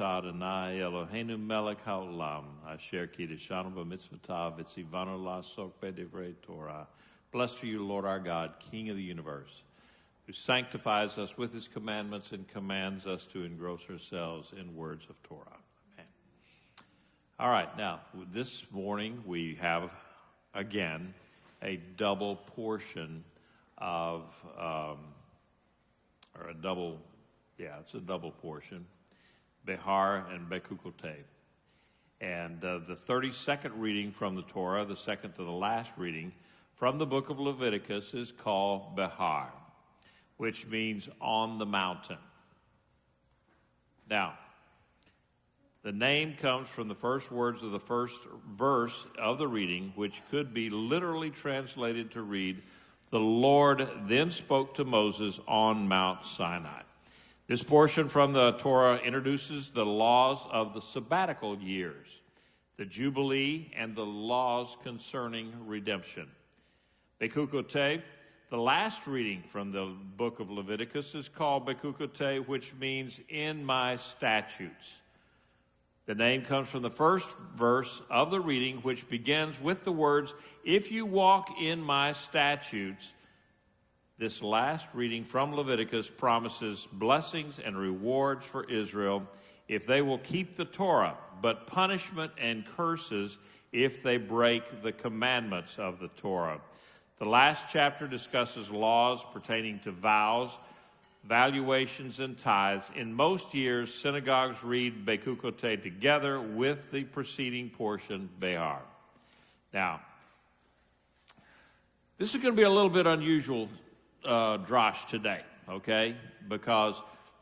Adonai Eloheinu melech haolam, asher kiddushanu b'mitzvotav v'tzivanu la'asok b'divrei Torah. Blessed are you, Lord our God, King of the universe, who sanctifies us with his commandments and commands us to engross ourselves in words of Torah. Amen. All right, now, this morning we have, again, a double portion of, it's a double portion. Behar and Bechukotai. And the 32nd reading from the Torah, the second to the last reading from the book of Leviticus, is called Behar, which means on the mountain. Now, the name comes from the first words of the first verse of the reading, which could be literally translated to read, "The Lord then spoke to Moses on Mount Sinai." This portion from the Torah introduces the laws of the sabbatical years, the Jubilee, and the laws concerning redemption. Bechukotai, the last reading from the book of Leviticus, is called Bechukotai, which means in my statutes. The name comes from the first verse of the reading, which begins with the words, "If you walk in my statutes." This last reading from Leviticus promises blessings and rewards for Israel if they will keep the Torah, but punishment and curses if they break the commandments of the Torah. The last chapter discusses laws pertaining to vows, valuations, and tithes. In most years, synagogues read Bechukotai together with the preceding portion, Behar. Now, this is going to be a little bit unusual drosh today, okay? Because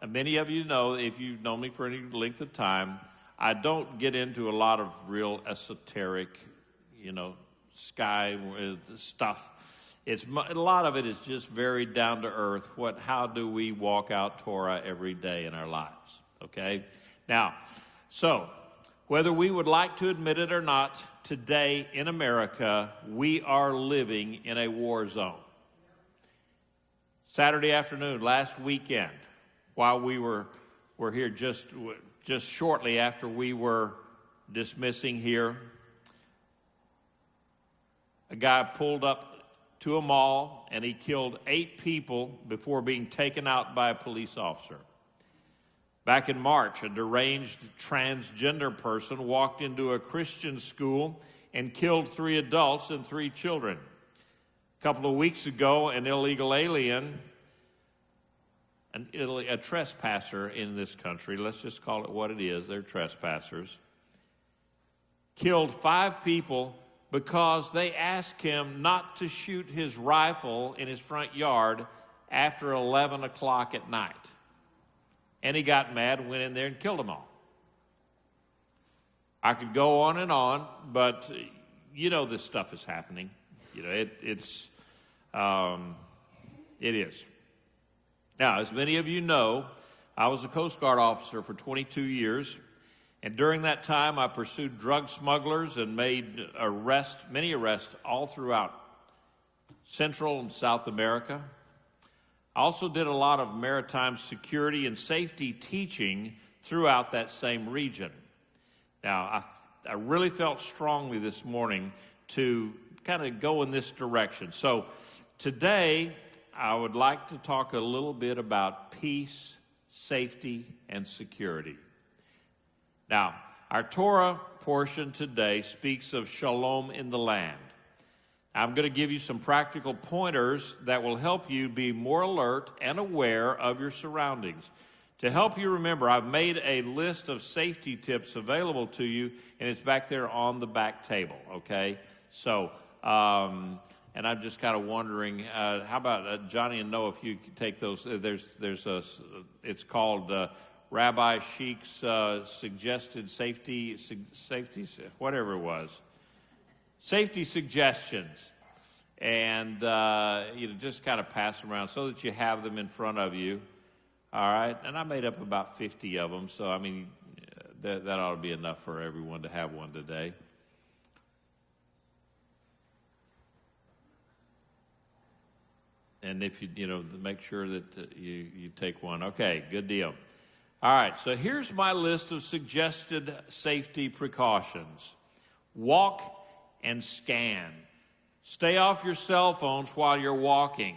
many of you know, if you've known me for any length of time, I don't get into a lot of real esoteric, sky stuff. A lot of it is just very down to earth. How do we walk out Torah every day in our lives, okay? Now, so whether we would like to admit it or not, today in America, we are living in a war zone. Saturday afternoon, last weekend, while we were here just shortly after we were dismissing here, a guy pulled up to a mall and he killed 8 people before being taken out by a police officer. Back in March, a deranged transgender person walked into a Christian school and killed 3 adults and 3 children. A couple of weeks ago, an illegal alien, a trespasser in this country, let's just call it what it is, they're trespassers, killed 5 people because they asked him not to shoot his rifle in his front yard after 11 o'clock at night. And he got mad and went in there and killed them all. I could go on, but this stuff is happening. It is. Now, as many of you know, I was a Coast Guard officer for 22 years, and during that time I pursued drug smugglers and made many arrests all throughout Central and South America. I also did a lot of maritime security and safety teaching throughout that same region. Now, I really felt strongly this morning to kind of go in this direction. So today, I would like to talk a little bit about peace, safety, and security. Now, our Torah portion today speaks of Shalom in the land. I'm going to give you some practical pointers that will help you be more alert and aware of your surroundings. To help you remember, I've made a list of safety tips available to you, and it's back there on the back table, okay? So, and I'm just kind of wondering, how about Johnny and Noah, if you could take those, it's called Rabbi Sheik's suggested safety, whatever it was, safety suggestions. And, just kind of pass them around so that you have them in front of you. All right, and I made up about 50 of them, so, that ought to be enough for everyone to have one today. And if you make sure that you take one. Okay, good deal. All right, so here's my list of suggested safety precautions. Walk and scan. Stay off your cell phones while you're walking,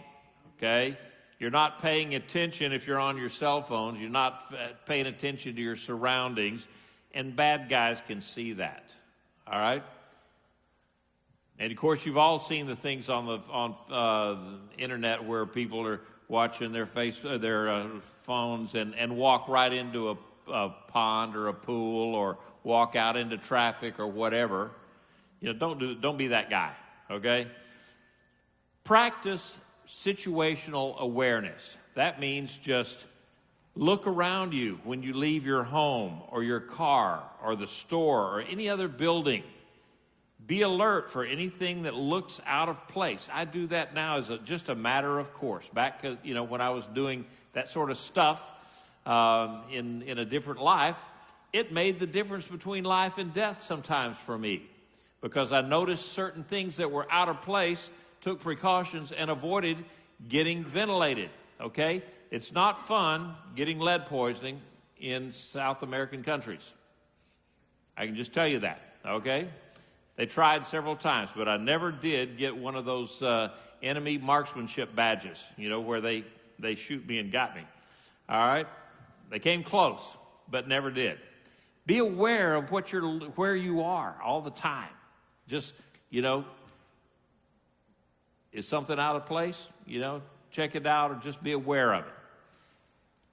okay? You're not paying attention if you're on your cell phones. You're not paying attention to your surroundings, and bad guys can see that, all right? And, of course, you've all seen the things on the internet where people are watching their phones and walk right into a pond or a pool or walk out into traffic or whatever. You know, don't be that guy, okay? Practice situational awareness. That means just look around you when you leave your home or your car or the store or any other building. Be alert for anything that looks out of place. I do that now as just a matter of course. Back, when I was doing that sort of stuff in a different life, it made the difference between life and death sometimes for me, because I noticed certain things that were out of place, took precautions, and avoided getting ventilated, okay? It's not fun getting lead poisoning in South American countries. I can just tell you that, okay? They tried several times, but I never did get one of those enemy marksmanship badges, where they shoot me and got me. All right? They came close, but never did. Be aware of where you are all the time. Just, is something out of place? Check it out or just be aware of it.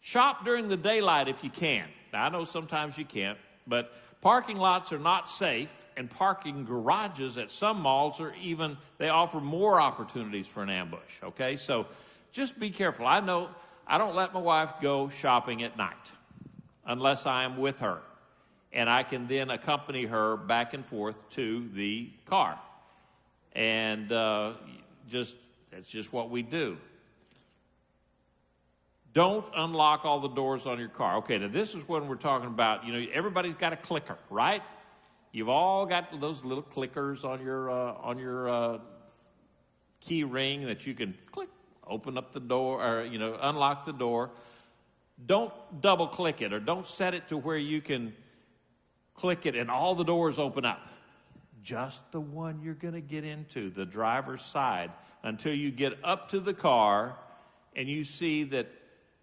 Shop during the daylight if you can. Now, I know sometimes you can't, but parking lots are not safe, and parking garages at some malls they offer more opportunities for an ambush, okay? So just be careful. I know I don't let my wife go shopping at night unless I am with her, and I can then accompany her back and forth to the car. And that's just what we do. Don't unlock all the doors on your car. Okay, now this is when we're talking about, everybody's got a clicker, right? You've all got those little clickers on your key ring that you can click, open up the door, or unlock the door. Don't double click it, or don't set it to where you can click it and all the doors open up. Just the one you're going to get into, the driver's side, until you get up to the car and you see that,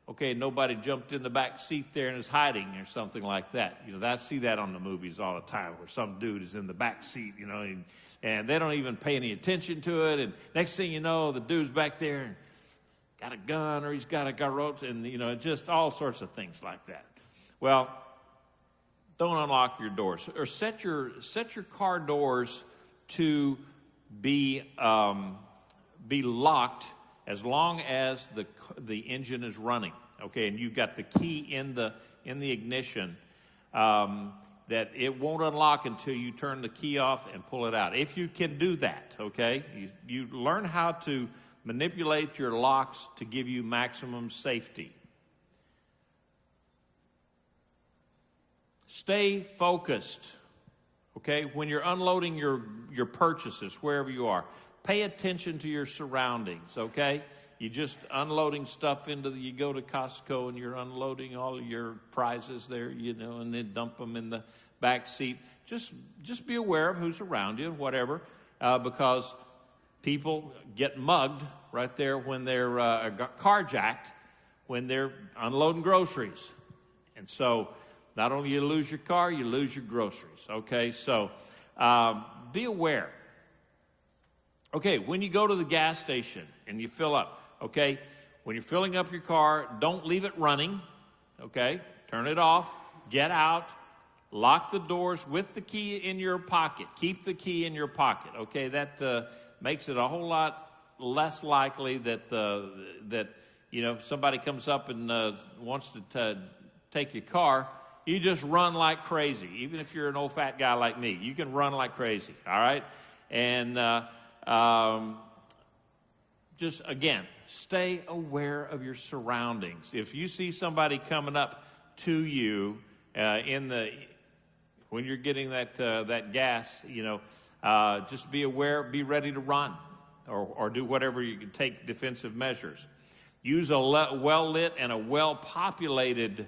okay, nobody jumped in the back seat there and is hiding or something like that. I see that on the movies all the time, where some dude is in the back seat, and they don't even pay any attention to it. And next thing you know, the dude's back there and got a gun, or he's got a garrote, and, just all sorts of things like that. Well, don't unlock your doors, or set your car doors to be locked as long as the engine is running, okay, and you've got the key in the ignition, that it won't unlock until you turn the key off and pull it out. If you can do that, okay, you learn how to manipulate your locks to give you maximum safety. Stay focused, okay, when you're unloading your purchases, wherever you are. Pay attention to your surroundings, okay? You're just unloading stuff you go to Costco and you're unloading all of your prizes there, and then dump them in the back seat. Just be aware of who's around you, whatever, because people get mugged right there when they're carjacked, when they're unloading groceries. And so not only you lose your car, you lose your groceries, okay? So be aware. Okay, when you go to the gas station and you fill up, okay, when you're filling up your car, don't leave it running, okay? Turn it off, get out, lock the doors with the key in your pocket. Keep the key in your pocket, okay? That makes it a whole lot less likely that if somebody comes up and wants to take your car, you just run like crazy. Even if you're an old fat guy like me, you can run like crazy, all right? And just, again, stay aware of your surroundings. If you see somebody coming up to you when you're getting that gas, just be aware, be ready to run, or do whatever you can, take defensive measures. Use a well-lit and a well-populated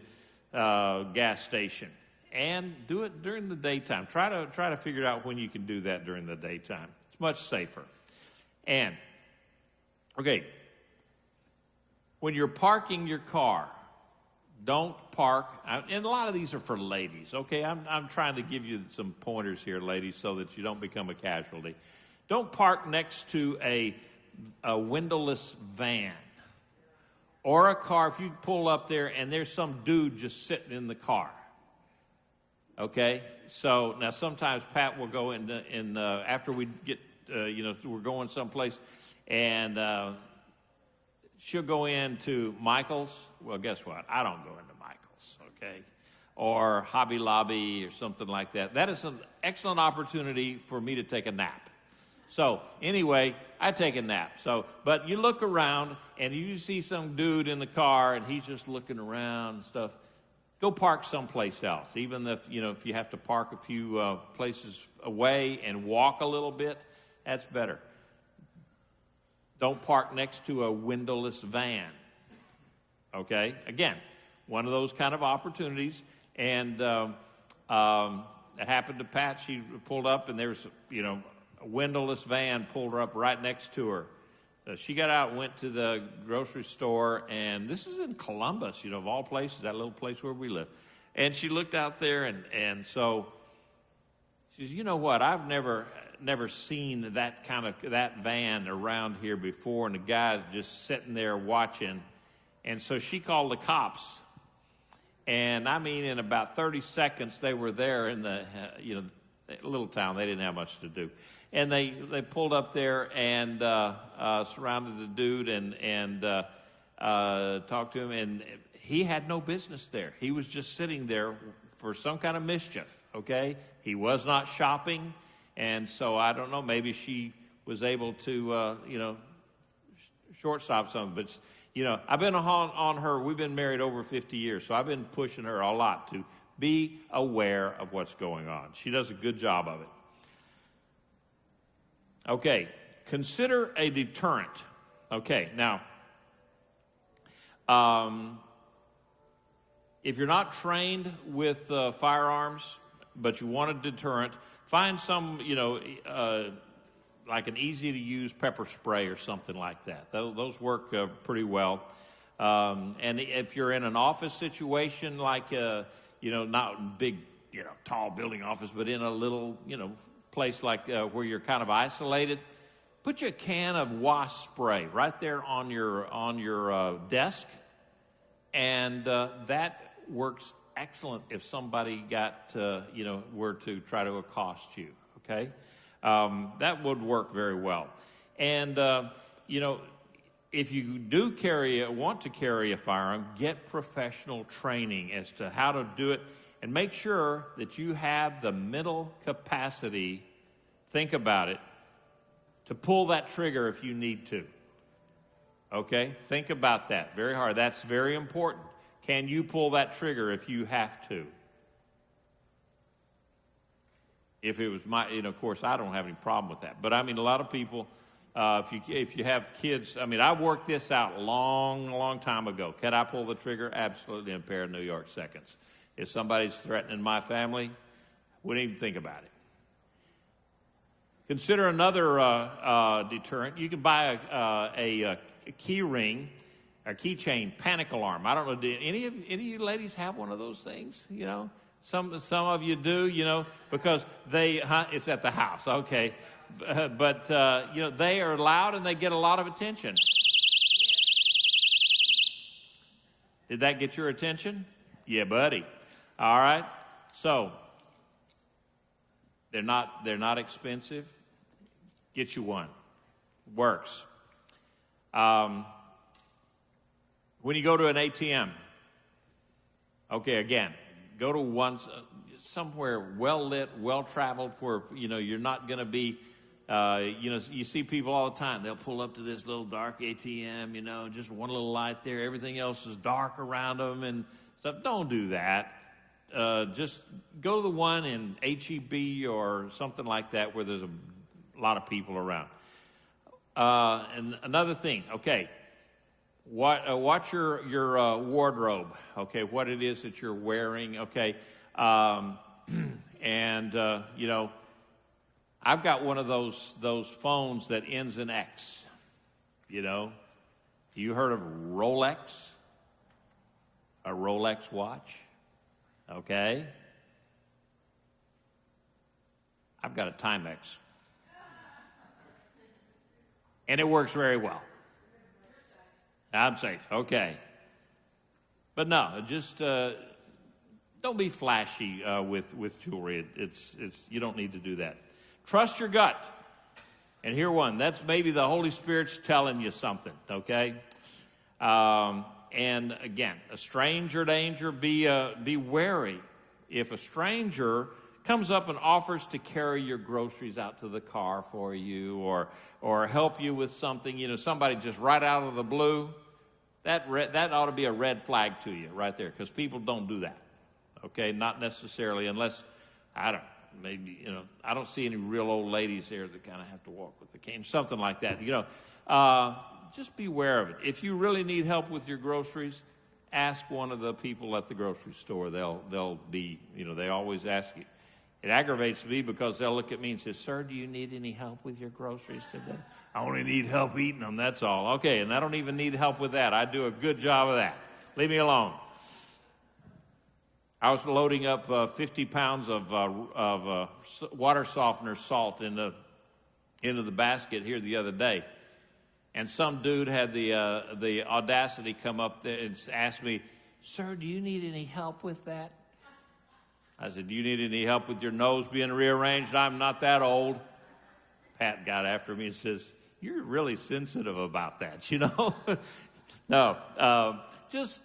gas station. And do it during the daytime. Try to figure out when you can do that during the daytime. It's much safer. And, okay, when you're parking your car, don't park, and a lot of these are for ladies, okay? I'm trying to give you some pointers here, ladies, so that you don't become a casualty. Don't park next to a windowless van or a car. If you pull up there and there's some dude just sitting in the car, okay? So now sometimes Pat will go in after we get, we're going someplace, and she'll go into Michael's. Well, guess what? I don't go into Michael's, okay? Or Hobby Lobby or something like that. That is an excellent opportunity for me to take a nap. So anyway, I take a nap. But you look around and you see some dude in the car and he's just looking around and stuff. Go park someplace else. Even if you have to park a few places away and walk a little bit, that's better. Don't park next to a windowless van. Okay? Again, one of those kind of opportunities. And it happened to Pat. She pulled up and there's, a windowless van pulled her up right next to her. She got out and went to the grocery store, and this is in Columbus, of all places, that little place where we live. And she looked out there, and so she says, you know what, I've never seen that van around here before, and the guy's just sitting there watching. And so she called the cops. And I mean, in about 30 seconds, they were there in the, little town. They didn't have much to do. And they pulled up there and surrounded the dude and talked to him. And he had no business there. He was just sitting there for some kind of mischief, okay? He was not shopping. And so I don't know, maybe she was able to, shortstop some. But, I've been on her. We've been married over 50 years. So I've been pushing her a lot to be aware of what's going on. She does a good job of it. Okay, consider a deterrent. Okay, now, if you're not trained with firearms, but you want a deterrent, find some, like an easy-to-use pepper spray or something like that. Those work pretty well. And if you're in an office situation, like, not in big, tall building office, but in a little, place like where you're kind of isolated, put a can of wasp spray right there on your desk, and that works excellent if somebody were to try to accost you. Okay, that would work very well. And if you do want to carry a firearm, get professional training as to how to do it. And make sure that you have the mental capacity, think about it, to pull that trigger if you need to. Okay? Think about that very hard. That's very important. Can you pull that trigger if you have to? If it was of course, I don't have any problem with that. But I mean, a lot of people, if you have kids, I worked this out a long time ago. Can I pull the trigger? Absolutely, in a pair of New York seconds. If somebody's threatening my family, wouldn't even think about it. Consider another deterrent. You can buy a key ring, a keychain panic alarm. I don't know, do any of you ladies have one of those things? Some of you do, because it's at the house, okay. But they are loud and they get a lot of attention. Did that get your attention? Yeah, buddy. All right. So they're not expensive. Get you one. Works. When you go to an ATM, okay, again, go to one somewhere well lit, well traveled, where you're not going to be. You see people all the time. They'll pull up to this little dark ATM, just one little light there. Everything else is dark around them and stuff. Don't do that. Just go to the one in HEB or something like that where there's a lot of people around. And another thing, okay, watch your wardrobe, okay, what it is that you're wearing, okay. And, you know, I've got one of those phones that ends in X, you know. You heard of Rolex? A Rolex watch, okay. I've got a Timex. And it works very well. I'm safe, okay. But no, just don't be flashy with jewelry. It's you don't need to do that. Trust your gut. And here one, that's maybe the Holy Spirit's telling you something, okay? And again, a stranger danger, be wary. If a stranger comes up and offers to carry your groceries out to the car for you or help you with something, you know, somebody just right out of the blue, that ought to be a red flag to you right there, because people don't do that, okay? Not necessarily unless, maybe, you know, I don't see any real old ladies there that kind of have to walk with the cane, something like that, you know. Just be aware of it. If you really need help with your groceries, ask one of the people at the grocery store. They'll be, you know, they always ask you. It aggravates me because they'll look at me and say, "Sir, do you need any help with your groceries today?" "I only need help eating them, that's all." Okay, and I don't even need help with that. I do a good job of that. Leave me alone. I was loading up 50 pounds of water softener salt into the basket here the other day. And some dude had the audacity come up there and ask me, "Sir, do you need any help with that?" I said, "Do you need any help with your nose being rearranged? I'm not that old." Pat got after me and says, "You're really sensitive about that, you know." No, just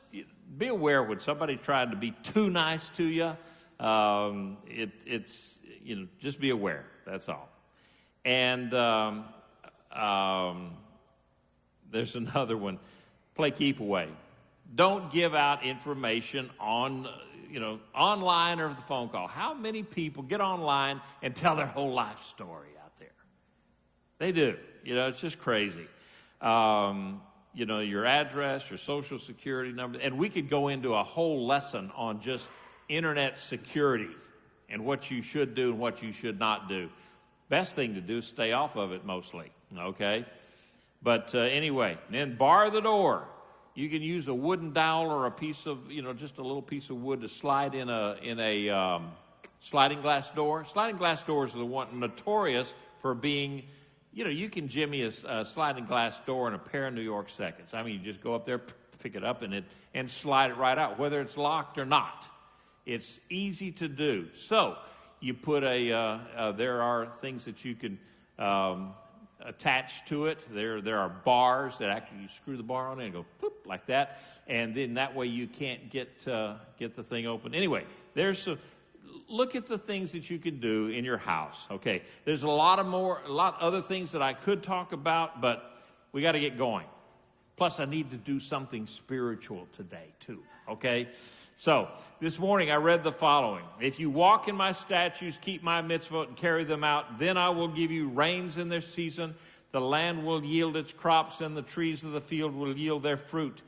be aware when somebody's trying to be too nice to you. It's, you know, just be aware. That's all. And there's another one. Play keep away. Don't give out information on, you know, online or the phone call. How many people get online and tell their whole life story out there? They do. You know, it's just crazy. You know, your address, your social security number, and we could go into a whole lesson on just internet security and what you should do and what you should not do. Best thing to do is stay off of it mostly, okay? But anyway, then bar the door. You can use a wooden dowel or a piece of, you know, just a little piece of wood to slide in a sliding glass door. Sliding glass doors are the one notorious for being, you know, you can jimmy a sliding glass door in a pair of New York seconds. I mean, you just go up there, pick it up, and slide it right out, whether it's locked or not. It's easy to do. So you put there are things that you can attached to it. There are bars that actually you screw the bar on it and go poop like that, and then that way you can't get the thing open. Anyway, look at the things that you can do in your house. Okay, there's a lot other things that I could talk about, but we got to get going. Plus, I need to do something spiritual today too. Okay. So, this morning I read the following. "If you walk in my statutes, keep my mitzvot, and carry them out, then I will give you rains in their season. The land will yield its crops, and the trees of the field will yield their fruit."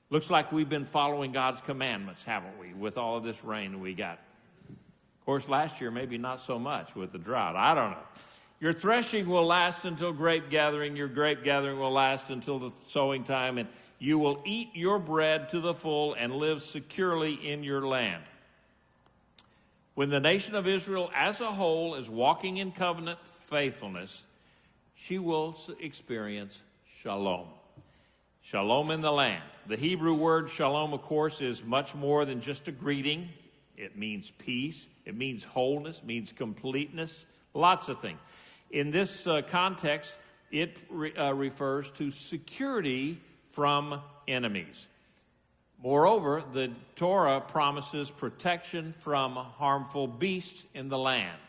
Looks like we've been following God's commandments, haven't we, with all of this rain we got. Of course, last year maybe not so much with the drought. I don't know. "Your threshing will last until grape gathering. Your grape gathering will last until the sowing time, and you will eat your bread to the full and live securely in your land." When the nation of Israel as a whole is walking in covenant faithfulness, she will experience shalom. Shalom in the land. The Hebrew word shalom, of course, is much more than just a greeting. It means peace. It means wholeness, means completeness, lots of things. In this context, it refers to security from enemies. Moreover, the Torah promises protection from harmful beasts in the land.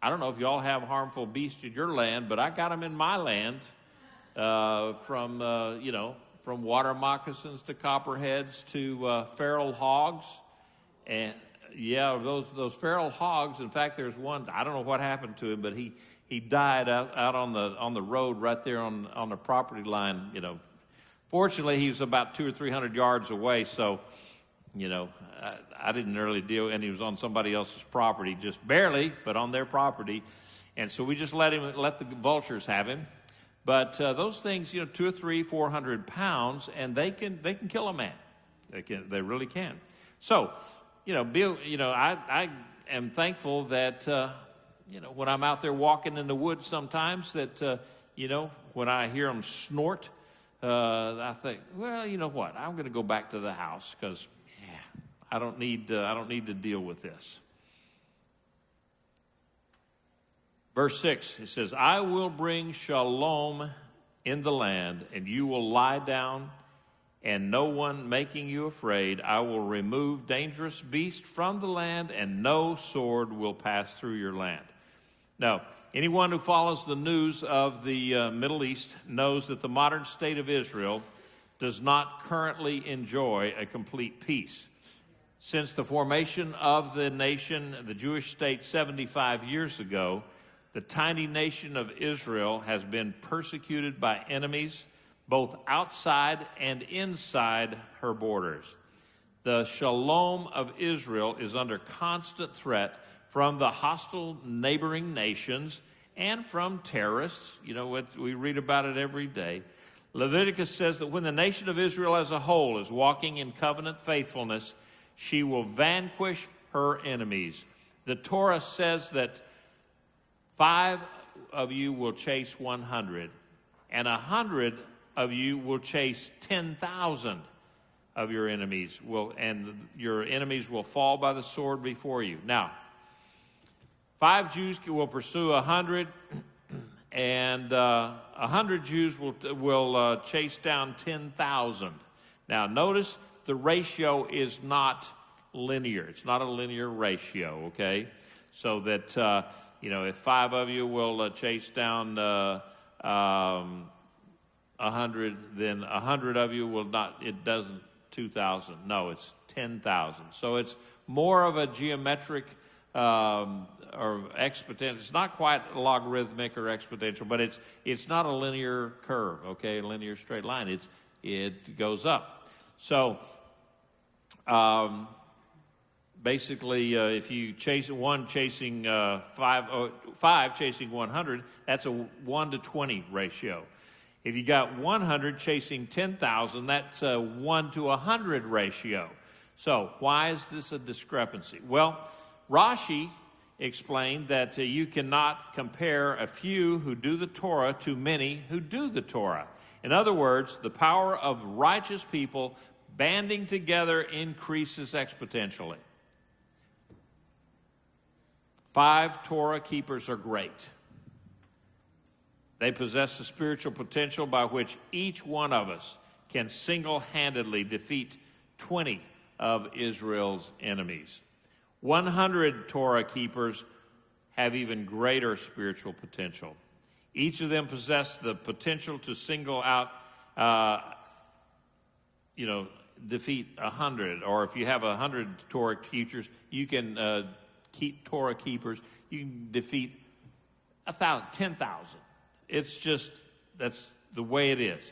I don't know if y'all have harmful beasts in your land, but I got them in my land, from water moccasins to copperheads to feral hogs. And yeah, those feral hogs, in fact, there's one, I don't know what happened to him, but he he died out on the road right there on the property line. Fortunately, he was about 200 or 300 yards away, so I didn't really deal, and he was on somebody else's property, just barely, but on their property, and so we just let the vultures have him. But those things, 200 or 300, 400 pounds, and they can kill a man. They really can. So, I am thankful that when I'm out there walking in the woods sometimes that when I hear them snort, I think, well, you know what? I'm going to go back to the house because I don't need to deal with this. Verse 6, it says, I will bring shalom in the land, and you will lie down, and no one making you afraid. I will remove dangerous beasts from the land, and no sword will pass through your land. Now, anyone who follows the news of the Middle East knows that the modern state of Israel does not currently enjoy a complete peace. Since the formation of the nation, the Jewish state 75 years ago, the tiny nation of Israel has been persecuted by enemies both outside and inside her borders. The Shalom of Israel is under constant threat from the hostile neighboring nations and from terrorists. We read about it every day. Leviticus says that when the nation of Israel as a whole is walking in covenant faithfulness, she will vanquish her enemies. The Torah says that 5 of you will chase 100, and 100 of you will chase 10,000 of your enemies, and your enemies will fall by the sword before you. Now, 5 Jews will pursue 100, and 100 Jews will chase down 10,000. Now, notice the ratio is not linear. It's not a linear ratio, okay? So that, if 5 of you will chase down 100, then 100 of you will not, it doesn't 2,000. No, it's 10,000. So it's more of a geometric or exponential. It's not quite logarithmic or exponential, but it's not a linear curve, okay, a linear straight line. It goes up. So basically, if you chase one chasing 5 chasing 100, that's a 1 to 20 ratio. If you got 100 chasing 10,000, that's a 1 to 100 ratio. So why is this a discrepancy? Well, Rashi explained that you cannot compare a few who do the Torah to many who do the Torah. In other words, the power of righteous people banding together increases exponentially. 5 Torah keepers are great. They possess the spiritual potential by which each one of us can single-handedly defeat 20 of Israel's enemies. 100 Torah keepers have even greater spiritual potential. Each of them possess the potential to single out, defeat 100. Or if you have 100 Torah teachers, you can keep Torah keepers. You can defeat 1,000, 10,000. It's just, that's the way it is.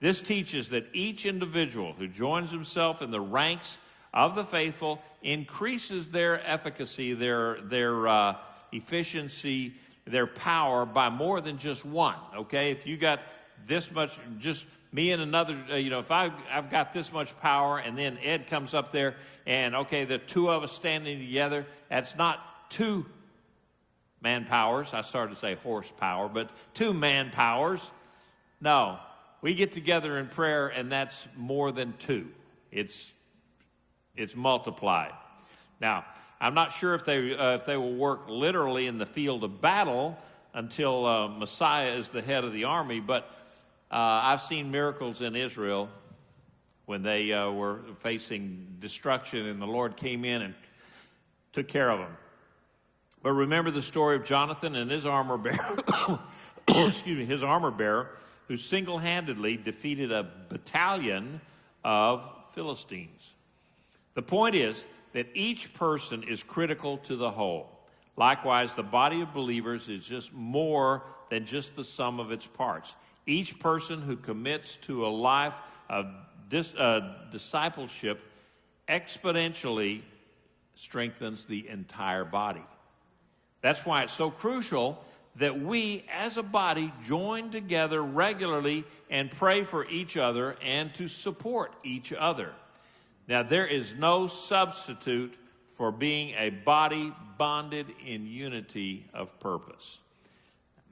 This teaches that each individual who joins himself in the ranks of the faithful increases their efficacy, their efficiency, their power by more than just one, okay? If you got this much, just me and another, if I've got this much power and then Ed comes up there and, okay, the 2 of us standing together, that's not 2 man-powers. I started to say horsepower, but 2 man-powers. No, we get together in prayer and that's more than 2. It's multiplied. Now, I'm not sure if they will work literally in the field of battle until Messiah is the head of the army, but I've seen miracles in Israel when they were facing destruction and the Lord came in and took care of them. But remember the story of Jonathan and his armor bearer, his armor bearer, who single-handedly defeated a battalion of Philistines. The point is that each person is critical to the whole. Likewise, the body of believers is just more than just the sum of its parts. Each person who commits to a life of discipleship exponentially strengthens the entire body. That's why it's so crucial that we as a body join together regularly and pray for each other and to support each other. Now, there is no substitute for being a body bonded in unity of purpose.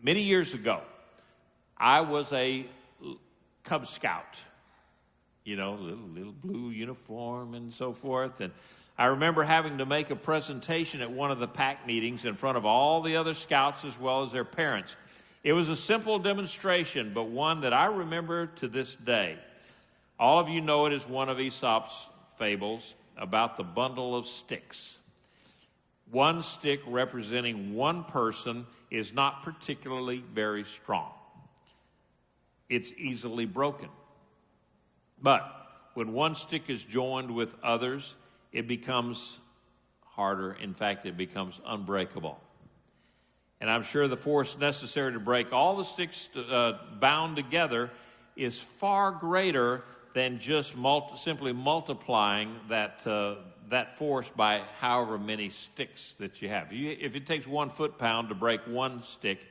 Many years ago, I was a Cub Scout, little blue uniform and so forth. And I remember having to make a presentation at one of the PAC meetings in front of all the other scouts as well as their parents. It was a simple demonstration, but one that I remember to this day. All of you know it as one of Aesop's fables about the bundle of sticks. One stick representing one person is not particularly very strong. It's easily broken. But when one stick is joined with others, it becomes harder. In fact, it becomes unbreakable. And I'm sure the force necessary to break all the sticks bound together is far greater than just simply multiplying that force by however many sticks that you have. If it takes 1 foot-pound to break one stick,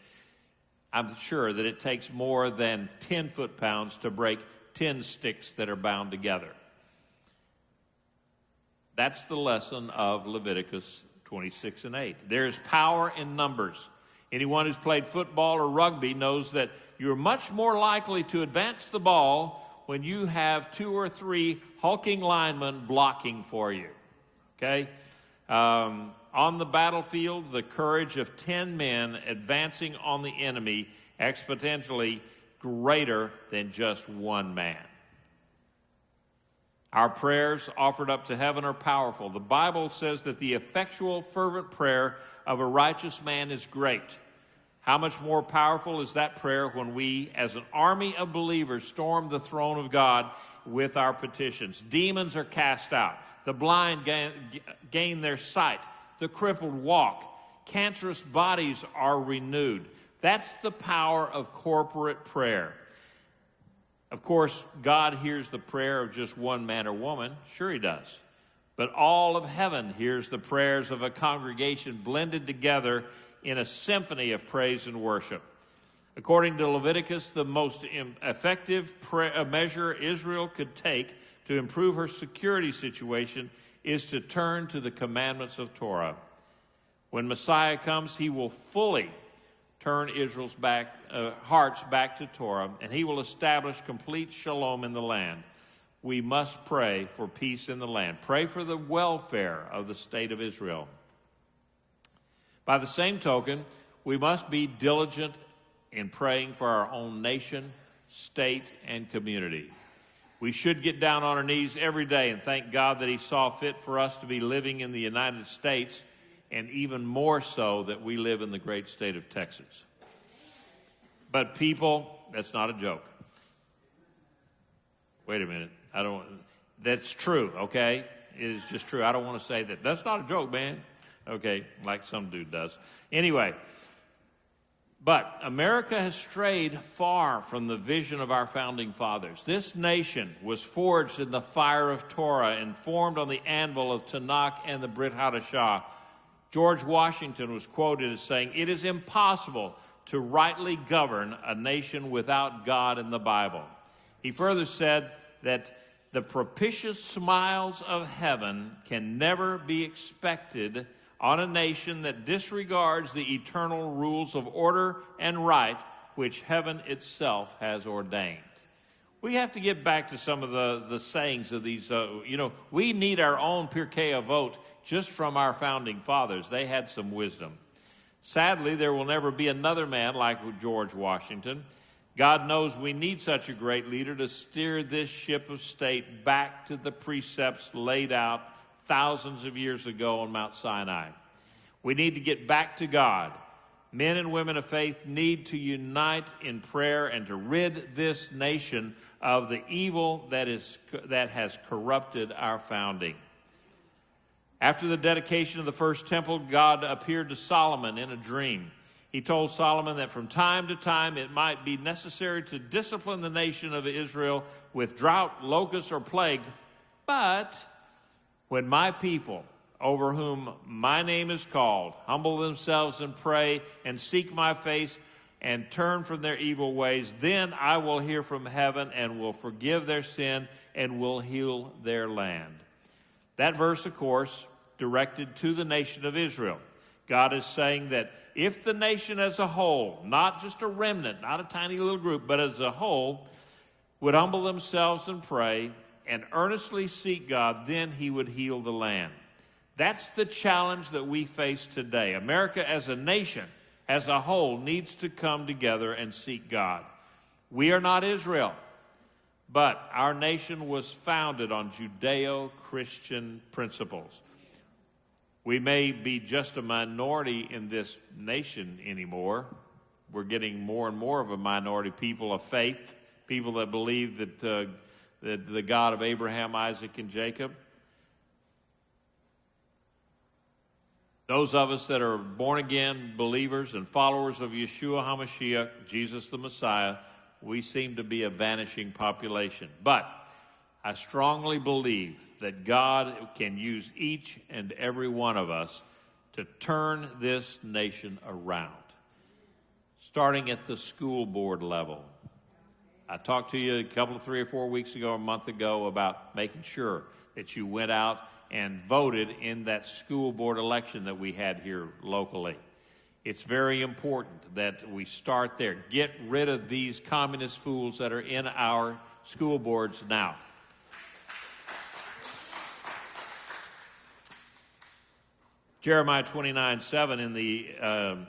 I'm sure that it takes more than 10 foot-pounds to break 10 sticks that are bound together. That's the lesson of Leviticus 26 and 8. There is power in numbers. Anyone who's played football or rugby knows that you're much more likely to advance the ball when you have 2 or 3 hulking linemen blocking for you. Okay? On the battlefield, the courage of 10 men advancing on the enemy exponentially greater than just one man. Our prayers offered up to heaven are powerful. The Bible says that the effectual, fervent prayer of a righteous man is great. How much more powerful is that prayer when we, as an army of believers, storm the throne of God with our petitions? Demons are cast out. The blind gain their sight. The crippled walk. Cancerous bodies are renewed. That's the power of corporate prayer. Of course, God hears the prayer of just one man or woman. Sure he does. But all of heaven hears the prayers of a congregation blended together in a symphony of praise and worship. According to Leviticus, the most effective measure Israel could take to improve her security situation is to turn to the commandments of Torah. When Messiah comes, he will fully turn Israel's hearts back to Torah, and he will establish complete shalom in the land. We must pray for peace in the land. Pray for the welfare of the state of Israel. By the same token, we must be diligent in praying for our own nation, state, and community. We should get down on our knees every day and thank God that he saw fit for us to be living in the United States, and even more so that we live in the great state of Texas. But people, that's not a joke. Wait a minute. That's true, okay? It is just true. I don't want to say that. That's not a joke, man. Okay, like some dude does. Anyway, but America has strayed far from the vision of our founding fathers. This nation was forged in the fire of Torah and formed on the anvil of Tanakh and the Brit Hadashah. George Washington was quoted as saying, "It is impossible to rightly govern a nation without God and the Bible." He further said that the propitious smiles of heaven can never be expected on a nation that disregards the eternal rules of order and right which heaven itself has ordained. We have to get back to some of the sayings of these. We need our own Pirkei Avot just from our founding fathers. They had some wisdom. Sadly, there will never be another man like George Washington. God knows we need such a great leader to steer this ship of state back to the precepts laid out thousands of years ago on Mount Sinai. We need to get back to God. Men and women of faith need to unite in prayer and to rid this nation of the evil that has corrupted our founding. After the dedication of the first temple, God appeared to Solomon in a dream. He told Solomon that from time to time it might be necessary to discipline the nation of Israel with drought, locust, or plague, but when my people, over whom my name is called, humble themselves and pray and seek my face and turn from their evil ways, then I will hear from heaven and will forgive their sin and will heal their land. That verse, of course, directed to the nation of Israel. God is saying that if the nation as a whole, not just a remnant, not a tiny little group, but as a whole, would humble themselves and pray and earnestly seek God, then he would heal the land. That's the challenge that we face today. America as a nation, as a whole, needs to come together and seek God. We are not Israel, but our nation was founded on Judeo-Christian principles. We may be just a minority in this nation anymore. We're getting more and more of a minority, people of faith, people that believe that the God of Abraham, Isaac, and Jacob. Those of us that are born-again believers and followers of Yeshua HaMashiach, Jesus the Messiah, we seem to be a vanishing population. But I strongly believe that God can use each and every one of us to turn this nation around, starting at the school board level. I talked to you a 3 or 4 weeks ago, a month ago, about making sure that you went out and voted in that school board election that we had here locally. It's very important that we start there. Get rid of these communist fools that are in our school boards now. Jeremiah 29:7 in the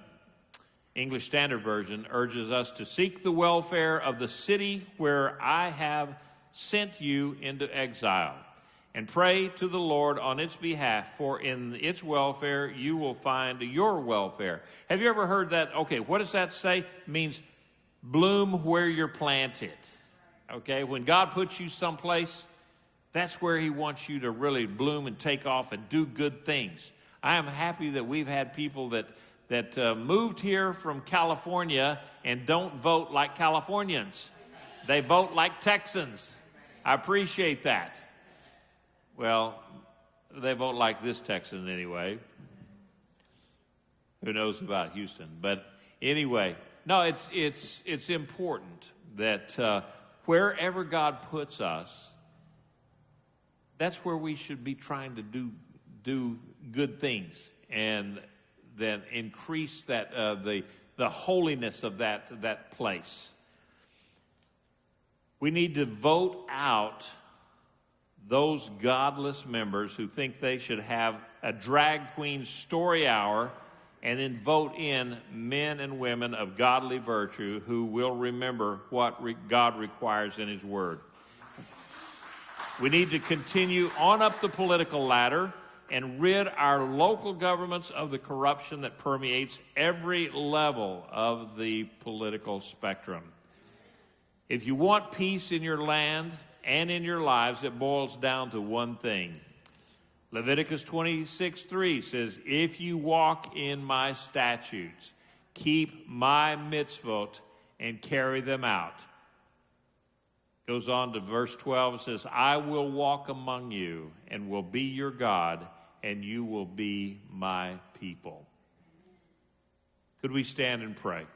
English Standard Version urges us to seek the welfare of the city where I have sent you into exile, and pray to the Lord on its behalf, for in its welfare you will find your welfare. Have you ever heard that? Okay, what does that say? It means bloom where you're planted. Okay, when God puts you someplace, that's where he wants you to really bloom and take off and do good things. I am happy that we've had people that moved here from California and don't vote like Californians. They vote like Texans. I appreciate that. Well, they vote like this Texan anyway. Who knows about Houston? But anyway, no, it's important that wherever God puts us, that's where we should be trying to do good things, and then increase that the holiness of that place. We need to vote out those godless members who think they should have a drag queen story hour and then vote in men and women of godly virtue who will remember what God requires in his word. We need to continue on up the political ladder and rid our local governments of the corruption that permeates every level of the political spectrum. If you want peace in your land and in your lives, it boils down to one thing. Leviticus 26:3 says, if you walk in my statutes, keep my mitzvot, and carry them out. Goes on to verse 12, it says, I will walk among you and will be your God, and you will be my people. Could we stand and pray?